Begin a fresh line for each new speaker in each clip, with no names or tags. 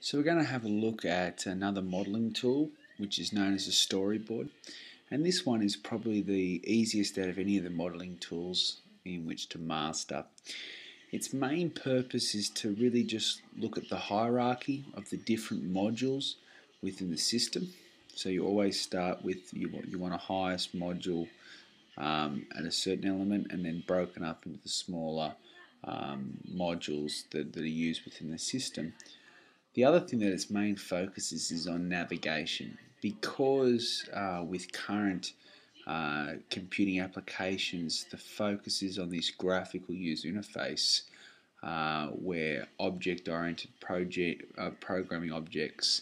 So we're going to have a look at another modelling tool which is known as a storyboard, and this one is probably the easiest out of any of the modelling tools in which to master. Its main purpose is to really just look at the hierarchy of the different modules within the system. So you always start with you want a highest module at a certain element, and then broken up into the smaller modules that are used within the system. The other thing that its main focus is on navigation, because with current computing applications, the focus is on this graphical user interface where object-oriented programming objects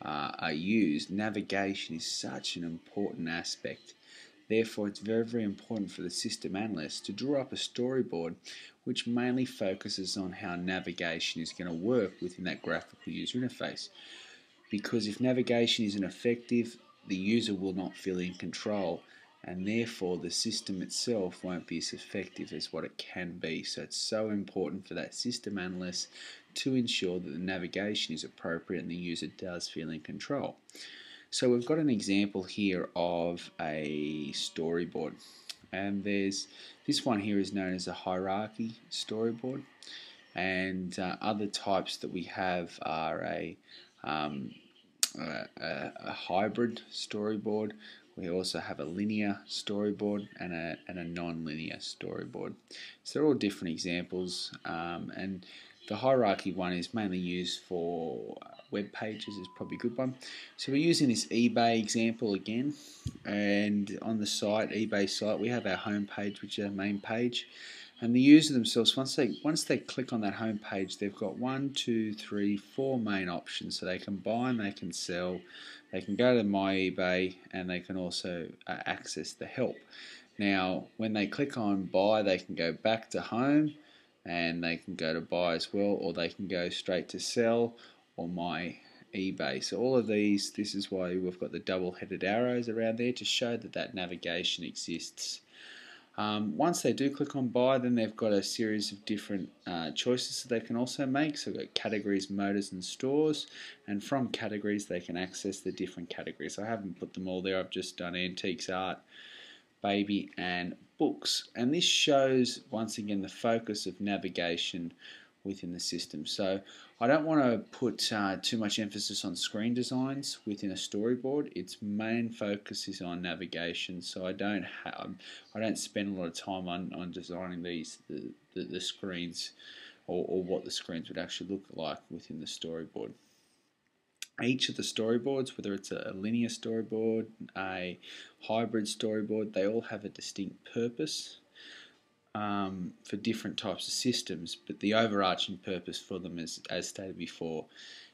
are used. Navigation is such an important aspect. Therefore, it's very, very important for the system analyst to draw up a storyboard which mainly focuses on how navigation is going to work within that graphical user interface. Because if navigation isn't effective, the user will not feel in control, and therefore the system itself won't be as effective as what it can be. So it's so important for that system analyst to ensure that the navigation is appropriate and the user does feel in control. So we've got an example here of a storyboard, and this one here is known as a hierarchy storyboard, and other types that we have are a hybrid storyboard. We also have a linear storyboard and a non-linear storyboard. So they're all different examples, and the hierarchy one is mainly used for web pages, is probably a good one. So we're using this eBay example again, and on the site, eBay site, we have our home page, which is our main page. And the user themselves, once they click on that home page, they've got 4 main options. So they can buy and they can sell, they can go to My eBay, and they can also access the help. Now, when they click on buy, they can go back to home, and they can go to buy as well, or they can go straight to sell or My eBay. So all of these, this is why we've got the double-headed arrows around there to show that navigation exists. Once they do click on buy, then they've got a series of different choices that they can also make. So we've got categories, motors and stores, and from categories they can access the different categories. I haven't put them all there, I've just done antiques, art, baby and books. And this shows once again the focus of navigation within the system. So I don't want to put too much emphasis on screen designs within a storyboard. Its main focus is on navigation, so I don't spend a lot of time on designing the screens or what the screens would actually look like within the storyboard. Each of the storyboards, whether it's a linear storyboard, a hybrid storyboard, they all have a distinct purpose for different types of systems, but the overarching purpose for them, as stated before,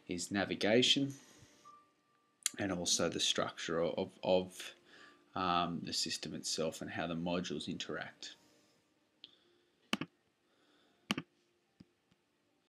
is navigation and also the structure of the system itself and how the modules interact.